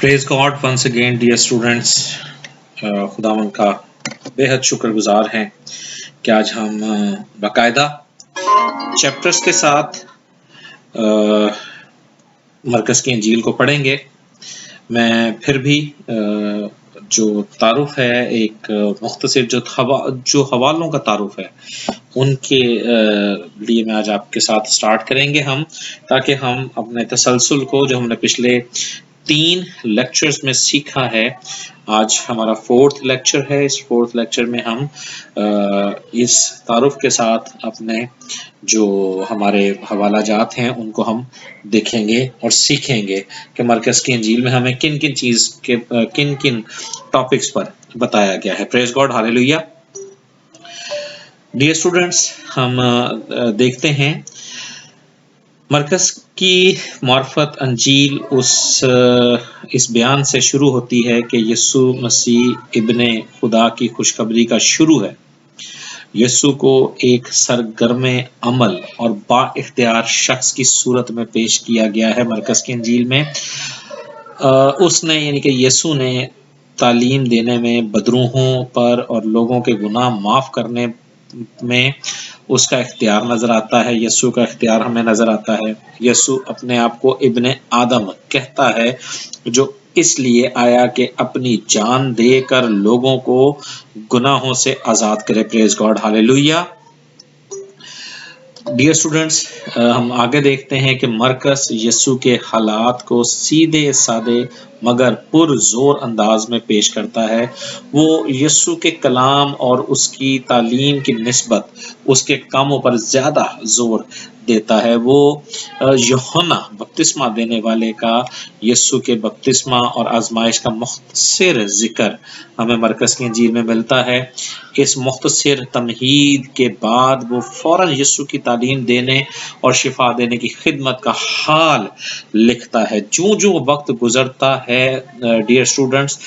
پریز God once again dear students, خداوند کا بےحد شکر گزار ہیں کہ آج ہم باقاعدہ چیپٹرز کے ساتھ مرکز کی انجیل کو پڑھیں گے۔ میں پھر بھی جو تعارف ہے، ایک مختصر جو حوالوں کا تعارف ہے ان کے لیے میں آج آپ کے ساتھ سٹارٹ کریں گے ہم، تاکہ ہم اپنے تسلسل کو جو ہم نے پچھلے 3 لیکچرز میں سیکھا ہے، آج ہمارا 4تھ لیکچر ہے۔ اس 4تھ لیکچر میں ہم اس تعارف کے ساتھ اپنے جو ہمارے حوالہ جات ہیں ان کو ہم دیکھیں گے اور سیکھیں گے کہ مرکز کی انجیل میں ہمیں کن کن ٹاپکس پر بتایا گیا ہے۔ پریز گاڈ، ہاللیلویہ۔ ڈیئر اسٹوڈنٹس، ہم دیکھتے ہیں مرکز کی معرفت انجیل اس بیان سے شروع ہوتی ہے کہ یسوع مسیح ابن خدا کی خوشخبری کا شروع ہے۔ یسوع کو ایک سرگرم عمل اور با اختیار شخص کی صورت میں پیش کیا گیا ہے۔ مرکز کی انجیل میں اس نے یعنی کہ یسوع نے تعلیم دینے میں، بدروحوں پر اور لوگوں کے گناہ معاف کرنے میں اس کا اختیار نظر آتا ہے۔ یسوع کا اختیار ہمیں نظر آتا ہے۔ یسوع اپنے آپ کو ابن آدم کہتا ہے، جو اس لیے آیا کہ اپنی جان دے کر لوگوں کو گناہوں سے آزاد کرے۔ پریز گاڈ، ہاللیلویہ۔ ڈیئر اسٹوڈنٹس، ہم آگے دیکھتے ہیں کہ مرکز یسوع کے حالات کو سیدھے سادے مگر پر زور انداز میں پیش کرتا ہے۔ وہ یسوع کے کلام اور اس کی تعلیم کی نسبت اس کے کاموں پر زیادہ زور دیتا ہے۔ وہ یوحنا بپتسمہ دینے والے کا یسوع کے بپتسمہ اور آزمائش کا مختصر ذکر ہمیں مرکز کی انجیل میں ملتا ہے۔ اس مختصر تمہید کے بعد وہ فوراً یسوع کی تعلیم دینے اور شفا دینے کی خدمت کا حال لکھتا ہے۔ جو وقت گزرتا ہے ڈیئر اسٹوڈنٹس،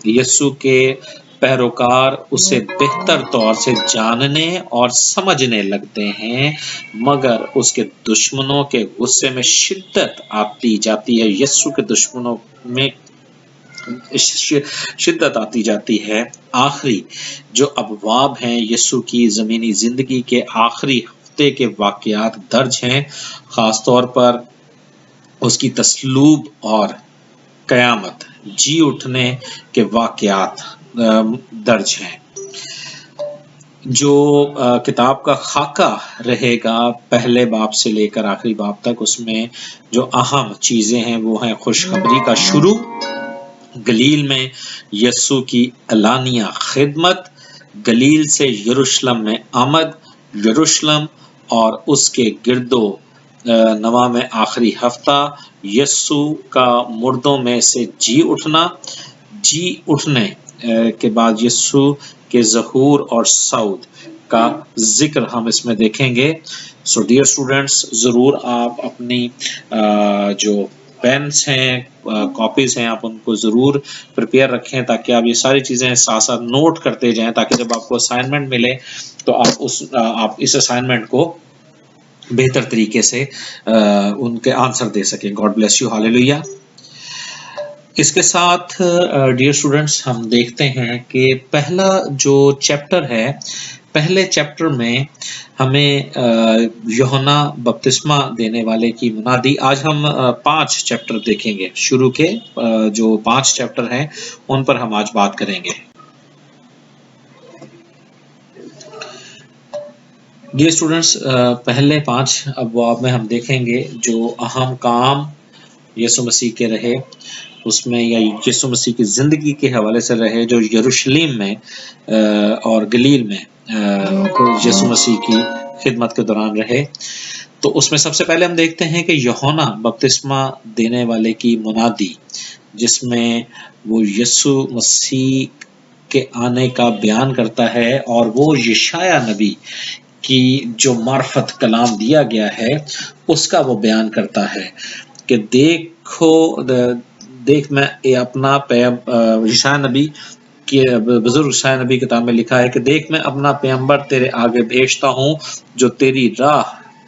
یسوع کے پیروکار اسے بہتر طور سے جاننے اور سمجھنے لگتے ہیں، مگر اس کے دشمنوں کے غصے میں شدت آتی جاتی ہے۔ یسوع کے دشمنوں میں شدت آتی جاتی ہے۔ آخری جو ابواب ہیں یسوع کی زمینی زندگی کے آخری ہفتے کے واقعات درج ہیں، خاص طور پر اس کی تصلب اور قیامت، جی اٹھنے کے واقعات درج ہیں۔ جو کتاب کا خاکہ رہے گا پہلے باب سے لے کر آخری باب تک، اس میں جو اہم چیزیں ہیں وہ ہیں خوشخبری کا شروع، گلیل میں یسوع کی اعلانیہ خدمت، گلیل سے یروشلم میں آمد، یروشلم اور اس کے گرد و نواح میں آخری ہفتہ، یسوع کا مردوں میں سے جی اٹھنا، جی اٹھنے کے بعد یسوع کے ظہور اور صعود کا ذکر ہم اس میں دیکھیں گے۔ سو ڈیئر اسٹوڈنٹس، ضرور آپ اپنی جو پینس ہیں، کاپیز ہیں، آپ ان کو ضرور پریپیئر رکھیں تاکہ آپ یہ ساری چیزیں ساتھ ساتھ نوٹ کرتے جائیں، تاکہ جب آپ کو اسائنمنٹ ملے تو آپ اس اسائنمنٹ کو بہتر طریقے سے ان کے آنسر دے سکیں۔ God bless you, hallelujah. اس کے ساتھ ڈیئر اسٹوڈنٹس، ہم دیکھتے ہیں کہ پہلا جو چیپٹر ہے، پہلے چیپٹر میں ہمیں یوحنا بپتسمہ دینے والے کی منادی، آج ہم 5 چیپٹر دیکھیں گے۔ شروع کے جو 5 چیپٹر ہیں ان پر ہم آج بات کریں گے۔ ڈیئر اسٹوڈنٹس، پہلے 5 ابواب میں ہم دیکھیں گے جو اہم کام یسوع مسیح کے رہے، اس میں یا یسوع مسیح کی زندگی کے حوالے سے رہے، جو یروشلم میں اور گلیل میں یسوع مسیح کی خدمت کے دوران رہے۔ تو اس میں سب سے پہلے ہم دیکھتے ہیں کہ یوحنا بپتسمہ دینے والے کی منادی، جس میں وہ یسوع مسیح کے آنے کا بیان کرتا ہے، اور وہ یشعیاہ نبی کی جو معرفت کلام دیا گیا ہے اس کا وہ بیان کرتا ہے کہ دیکھ میں اپنا یشعیاہ نبی کہ بزرگ یشعیاہ نبی کتاب میں لکھا ہے کہ دیکھ میں اپنا پیغمبر تیرے آگے بھیجتا ہوں، جو تیری راہ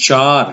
4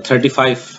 35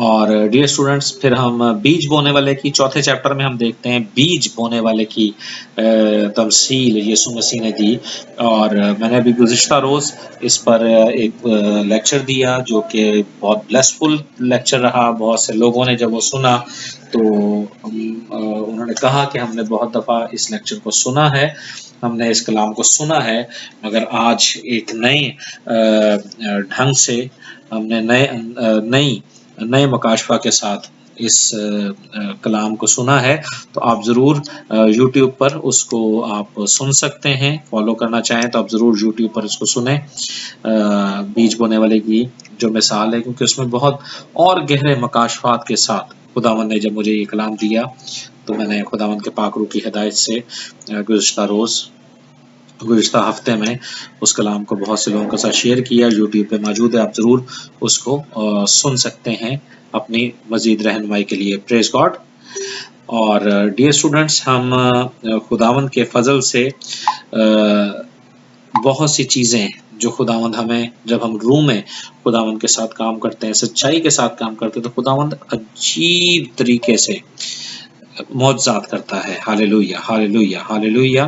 اور ڈیئر اسٹوڈنٹس پھر ہم بیج بونے والے کی چوتھے چیپٹر میں ہم دیکھتے ہیں بیج بونے والے کی تمثیل یسوع مسیح نے دی، اور میں نے ابھی گزشتہ روز اس پر ایک لیکچر دیا جو کہ بہت بلیسفل لیکچر رہا. بہت سے لوگوں نے جب وہ سنا تو انہوں نے کہا کہ ہم نے بہت دفعہ اس لیکچر کو سنا ہے، ہم نے اس کلام کو سنا ہے، مگر آج ایک نئے ڈھنگ سے ہم نے نئے مکاشفہ کے ساتھ اس کلام کو سنا ہے. تو آپ ضرور یوٹیوب پر اس کو آپ سن سکتے ہیں، فالو کرنا چاہیں تو آپ ضرور یوٹیوب پر اس کو سنیں، بیج بونے والے کی جو مثال ہے، کیونکہ اس میں بہت اور گہرے مکاشفات کے ساتھ خداوند نے جب مجھے یہ کلام دیا تو میں نے خداوند کے پاک روح کی ہدایت سے گزشتہ ہفتے میں اس کلام کو بہت سے لوگوں کے ساتھ شیئر کیا. یوٹیوب پہ موجود ہے، آپ ضرور اس کو سن سکتے ہیں اپنی مزید رہنمائی کے لیے. پریز گاڈ. اور ڈیئر اسٹوڈنٹس، ہم خداوند کے فضل سے بہت سی چیزیں جو خداوند ہمیں، جب ہم روح میں خداوند کے ساتھ کام کرتے ہیں، سچائی کے ساتھ کام کرتے ہیں، تو خداوند عجیب طریقے سے معجزات کرتا ہے. ہاللیلویہ ہاللیلویہ ہاللیلویہ.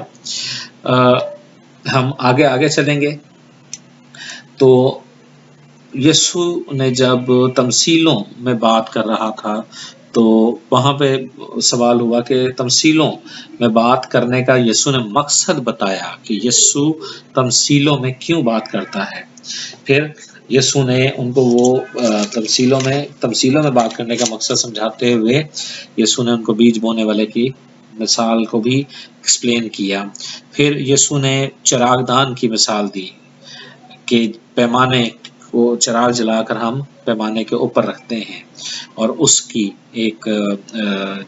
ہم آگے چلیں گے تو یسوع نے جب تمثیلوں میں بات کر رہا تھا تو وہاں پہ سوال ہوا کہ تمثیلوں میں بات کرنے کا یسوع نے مقصد بتایا کہ یسوع تمثیلوں میں کیوں بات کرتا ہے. پھر یسوع نے ان کو وہ تمثیلوں میں بات کرنے کا مقصد سمجھاتے ہوئے یسوع نے ان کو بیج بونے والے کی مثال کو بھی ایکسپلین کیا. پھر یسوع نے چراغ دان کی مثال دی کہ پیمانے کو چراغ جلا کر ہم پیمانے کے اوپر رکھتے ہیں، اور اس کی ایک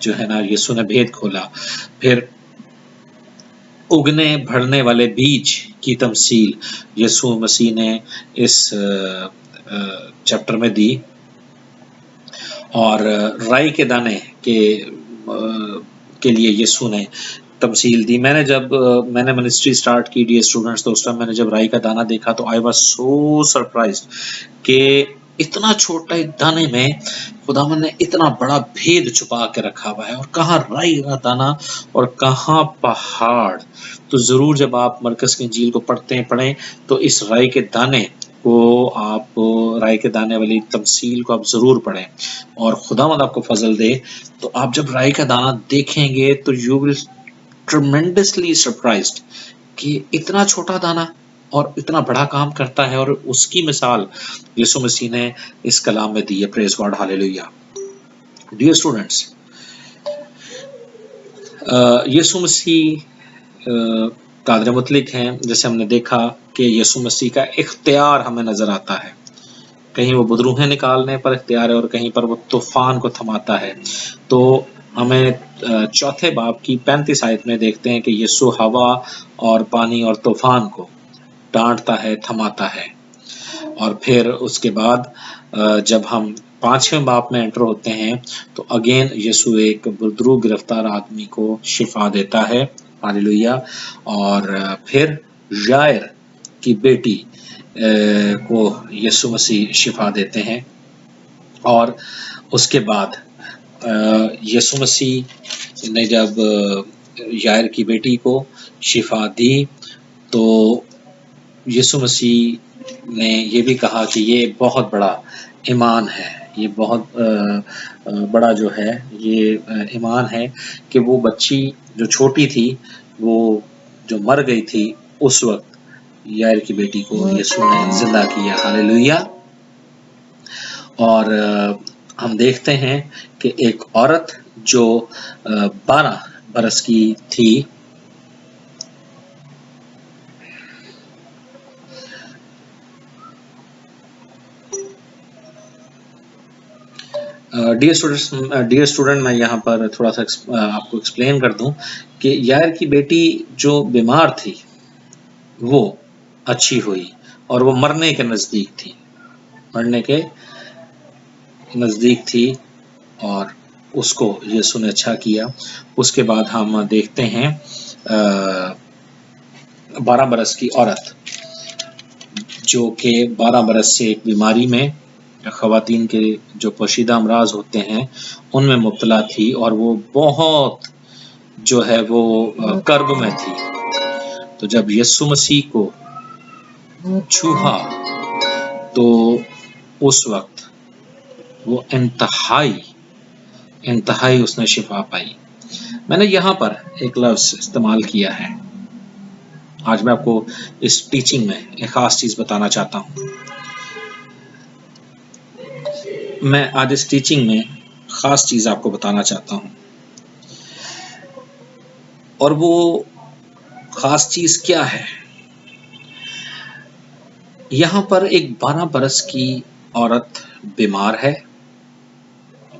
جو ہے نا یسوع نے بھید کھولا. پھر اگنے بڑھنے والے بیج کی تمثیل یسوع مسیح نے اس چیپٹر میں دی، اور رائی کے دانے کے لیے یسوع نے تمثیل دی. میں نے منسٹری سٹارٹ کی ڈیئر اسٹوڈنٹس، تو اس ٹائم میں نے جب رائی کا دانہ دیکھا تو آئی واز سو سرپرائزڈ کہ اتنا چھوٹا دانے میں خداوند نے اتنا بڑا بھید چھپا کے رکھا ہوا ہے، اور کہاں رائی کا دانہ اور کہاں پہاڑ. تو ضرور جب آپ مرکز کی انجیل کو پڑھیں تو اس رائی کے دانے کو آپ رائی کے دانے والی تمثیل کو آپ ضرور پڑھیں، اور خداوند آپ کو فضل دے تو آپ جب رائی کا دانہ دیکھیں گے تو یو ول ٹریمنڈسلی سرپرائزڈ کہ اتنا چھوٹا دانہ اور اتنا بڑا کام کرتا ہے، اور اس کی مثال یسوع مسیح نے اس کلام میں دی ہے. پریز گاڈ ہاللیلویہ. ڈیئر اسٹوڈنٹس، یسوع مسیح قادر مطلق ہیں. جیسے ہم نے دیکھا کہ یسوع مسیح کا اختیار ہمیں نظر آتا ہے، کہیں وہ بدروہیں نکالنے پر اختیار ہے اور کہیں پر وہ طوفان کو تھماتا ہے. تو ہمیں چوتھے باب کی 35 آیت میں دیکھتے ہیں کہ یسوع ہوا اور پانی اور طوفان کو ڈانٹتا ہے، تھماتا ہے. اور پھر اس کے بعد جب ہم 5ویں باب میں انٹر ہوتے ہیں تو اگین یسوع ایک بدرو گرفتار آدمی کو شفا دیتا ہے. ہاللیلویہ. اور پھر یائر کی بیٹی کو یسوع مسیح شفا دیتے ہیں. اور اس کے بعد یسوع مسیح نے جب یائر کی بیٹی کو شفا دی تو یسوع مسیح نے یہ بھی کہا کہ یہ بہت بڑا ایمان ہے، یہ بہت بڑا جو ہے یہ ایمان ہے کہ وہ بچی جو چھوٹی تھی، وہ جو مر گئی تھی، اس وقت یائر کی بیٹی کو یسوع نے زندہ کیا. ہاللیلویہ. اور ہم دیکھتے ہیں کہ ایک عورت جو 12 برس کی تھی، ڈیئر اسٹوڈنٹ میں یہاں پر تھوڑا سا آپ کو ایکسپلین کر دوں کہ یائر کی بیٹی جو بیمار تھی وہ اچھی ہوئی اور وہ مرنے کے نزدیک تھی اور اس کو یسوع نے اچھا کیا. اس کے بعد ہم دیکھتے ہیں 12 برس کی عورت جو کہ 12 برس سے ایک بیماری میں خواتین کے جو پوشیدہ امراض ہوتے ہیں ان میں مبتلا تھی، اور وہ بہت جو ہے وہ کرب میں تھی. تو جب یسوع مسیح کو چھوہا تو اس وقت وہ انتہائی اس نے شفا پائی. میں نے یہاں پر ایک لفظ استعمال کیا ہے. آج میں آپ کو اس ٹیچنگ میں ایک خاص چیز بتانا چاہتا ہوں. میں آج اس ٹیچنگ میں خاص چیز آپ کو بتانا چاہتا ہوں، اور وہ خاص چیز کیا ہے؟ یہاں پر ایک 12 برس کی عورت بیمار ہے،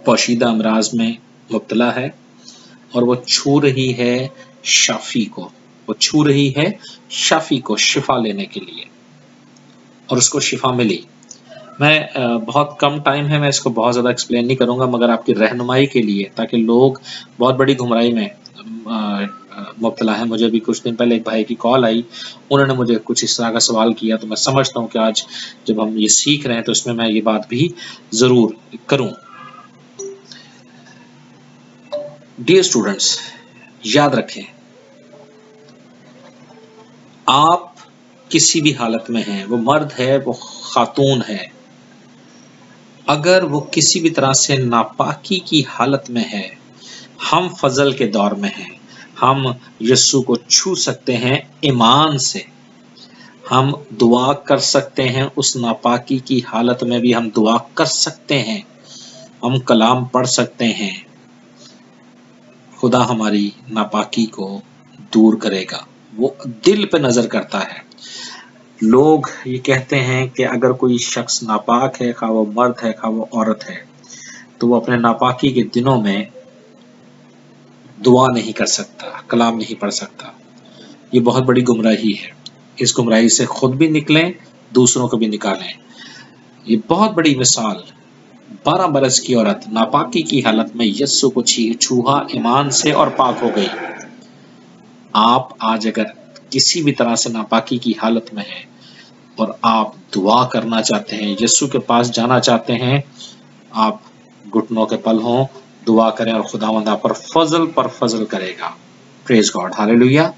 پوشیدہ امراض میں مبتلا ہے، اور وہ چھو رہی ہے شافی کو. وہ چھو رہی ہے شافی کو شفا لینے کے لیے، اور اس کو شفا ملی. میں بہت کم ٹائم ہے، میں اس کو بہت زیادہ ایکسپلین نہیں کروں گا، مگر آپ کی رہنمائی کے لیے، تاکہ لوگ بہت بڑی گمراہی میں مبتلا ہے. مجھے بھی کچھ دن پہلے ایک بھائی کی کال آئی، انہوں نے مجھے کچھ اس طرح کا سوال کیا، تو میں سمجھتا ہوں کہ آج جب ہم یہ سیکھ رہے ہیں تو اس میں یہ بات بھی ضرور کروں. ڈیئر اسٹوڈنٹس، یاد رکھیں، آپ کسی بھی حالت میں ہیں، وہ مرد ہے، وہ خاتون ہے، اگر وہ کسی بھی طرح سے ناپاکی کی حالت میں ہے، ہم فضل کے دور میں ہیں. ہم یسوع کو چھو سکتے ہیں ایمان سے، ہم دعا کر سکتے ہیں. اس ناپاکی کی حالت میں بھی ہم دعا کر سکتے ہیں، ہم کلام پڑھ سکتے ہیں. خدا ہماری ناپاکی کو دور کرے گا. وہ دل پہ نظر کرتا ہے. لوگ یہ کہتے ہیں کہ اگر کوئی شخص ناپاک ہے، خواہ وہ مرد ہے خواہ وہ عورت ہے، تو وہ اپنے ناپاکی کے دنوں میں دعا نہیں کر سکتا، کلام نہیں پڑھ سکتا. یہ بہت بڑی گمراہی ہے. اس گمراہی سے خود بھی نکلیں، دوسروں کو بھی نکالیں. یہ بہت بڑی مثال، 12 برس کی عورت ناپاکی کی حالت میں یسوع کو چھوہا ایمان سے اور پاک ہو گئی. آپ آج اگر کسی بھی طرح سے ناپاکی کی حالت میں ہیں اور آپ دعا کرنا چاہتے ہیں، یسوع کے پاس جانا چاہتے ہیں، آپ گھٹنوں کے پل ہوں، دعا کریں، اور خداوند آپ پر فضل کرے گا. پریز گاڈ، ہالےلویا.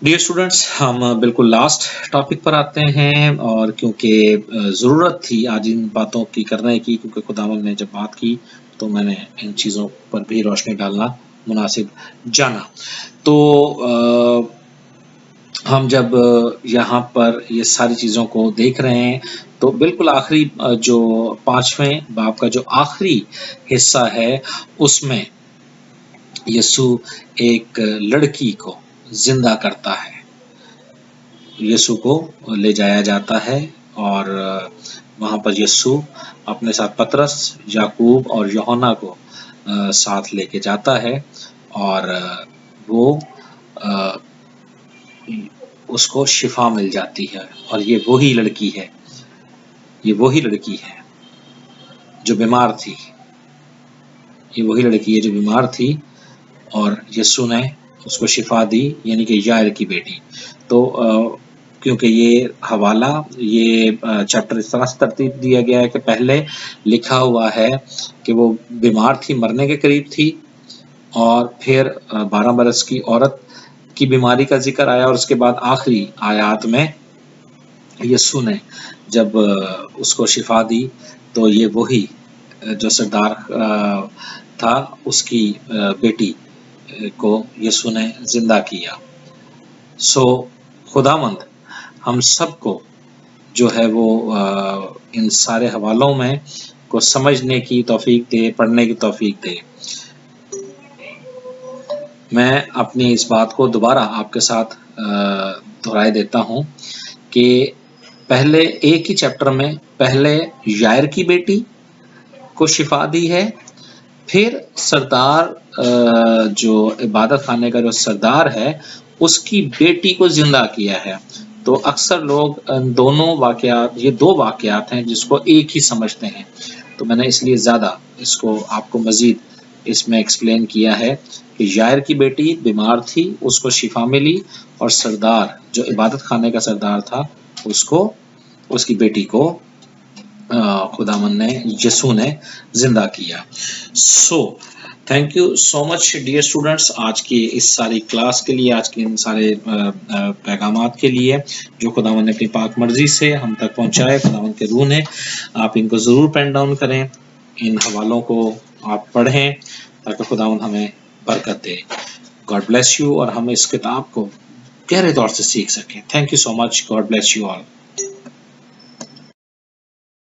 ڈیئر اسٹوڈنٹس، ہم بالکل لاسٹ ٹاپک پر آتے ہیں، اور کیونکہ ضرورت تھی آج ان باتوں کی کرنے کی، کیونکہ خداوند نے جب بات کی تو میں نے ان چیزوں پر بھی روشنی ڈالنا مناسب جانا. تو ہم جب یہاں پر یہ ساری چیزوں کو دیکھ رہے ہیں تو بالکل آخری جو 5ویں باب کا جو آخری حصہ ہے، اس میں یسوع ایک لڑکی کو زندہ کرتا ہے. یسوع کو لے جایا جاتا ہے، اور وہاں پر یسوع اپنے ساتھ پطرس، یعقوب اور یوحنا کو ساتھ لے کے جاتا ہے، اور وہ اس کو شفا مل جاتی ہے. اور یہ وہی لڑکی ہے جو بیمار تھی. یہ وہی لڑکی ہے جو بیمار تھی، اور یسوع نے اس کو شفا دی، یعنی کہ یائر کی بیٹی. تو کیونکہ یہ حوالہ، یہ چیپٹر اس طرح سے ترتیب دیا گیا ہے کہ پہلے لکھا ہوا ہے کہ وہ بیمار تھی، مرنے کے قریب تھی، اور پھر 12 برس کی عورت کی بیماری کا ذکر آیا، اور اس کے بعد آخری آیات میں یسوع نے جب اس کو شفا دی تو یہ وہی جو سردار تھا، اس کی بیٹی کو یسوع نے زندہ کیا. سو خداوند ہم سب کو جو ہے وہ ان سارے حوالوں میں کو سمجھنے کی توفیق دے، پڑھنے کی توفیق دے. میں اپنی اس بات کو دوبارہ آپ کے ساتھ دہرائے دیتا ہوں کہ پہلے ایک ہی چیپٹر میں پہلے یائر کی بیٹی کو شفا دی ہے، پھر سردار جو عبادت خانے کا جو سردار ہے اس کی بیٹی کو زندہ کیا ہے. تو اکثر لوگ دونوں واقعات، یہ 2 واقعات ہیں جس کو ایک ہی سمجھتے ہیں. تو میں نے اس لیے زیادہ اس کو آپ کو مزید اس میں ایکسپلین کیا ہے کہ یائر کی بیٹی بیمار تھی، اس کو شفا ملی، اور سردار جو عبادت خانے کا سردار تھا اس کو اس کی بیٹی کو خداوند نے یسوع نے زندہ کیا. So thank you so much dear students, آج کی اس ساری کلاس کے لیے، آج کے ان سارے پیغامات کے لیے جو خداوند نے اپنی پاک مرضی سے ہم تک پہنچائے، خداوند کے روح نے. آپ ان کو ضرور پین ڈاؤن کریں، ان حوالوں کو آپ پڑھیں تاکہ خداوند ہمیں برکت دے. گاڈ بلیس یو، اور ہم اس کتاب کو گہرے طور سے سیکھ سکیں. Thank you so much. God bless you all.